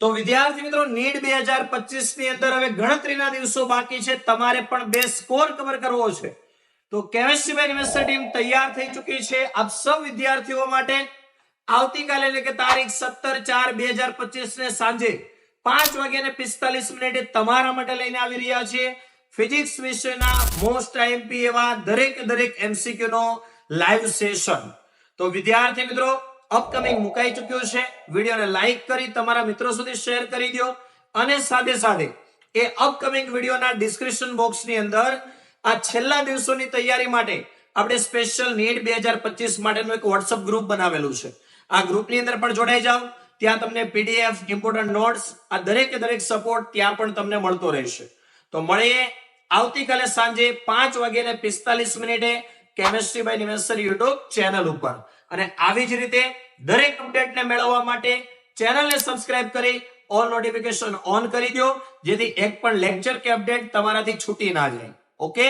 તો વિદ્યાર્થી મિત્રો નીટ 2025 ની અંદર હવે ગણતરીના દિવસો બાકી છે, તમારે પણ બે સ્કોર કવર કરવો છે. તો કેમિસ્ટ્રી બાય યુનિવર્સિટી ટીમ તૈયાર થઈ ચૂકી છે આપ સૌ વિદ્યાર્થીઓ માટે. આવતીકાલે એટલે કે તારીખ 17/4/2025 ને સાંજે 5:45 તમારા માટે લઈને આવી રહ્યા છીએ ફિઝિક્સ વિષયના મોસ્ટ આઈએમપી એવા દરેક એમસીક્યુ નો લાઈવ સેશન. તો વિદ્યાર્થી મિત્રો અપકમિંગ મુકાઈ ચૂક્યો છે, વિડીયોને લાઈક કરી તમારા મિત્રો સુધી શેર કરી દો અને સાથે એ અપકમિંગ વિડીયોના ડિસ્ક્રિપ્શન બોક્સની અંદર આ છેલ્લા દિવસોની તૈયારી માટે આપણે સ્પેશિયલ નીટ 2025 માટેનું એક વોટ્સઅપ ગ્રુપ બનાવેલું છે. આ ગ્રુપની અંદર પણ જોડાઈ જાઓ, ત્યાં તમને પીડીએફ, ઇમ્પોર્ટન્ટ નોટ્સ, આ દરેક સપોર્ટ ત્યાં પણ તમને મળતો રહેશે. તો મળીએ આવતીકાલે સાંજે 5:45 chemistry by university YouTube channel ઉપર. અને આવી જ રીતે દરેક અપડેટને મેળવવા માટે ચેનલને સબસ્ક્રાઇબ કરી ઓલ નોટિફિકેશન ઓન કરી દો, જેથી એક પણ લેક્ચર કે અપડેટ તમારાથી છૂટી ના જાય. ઓકે.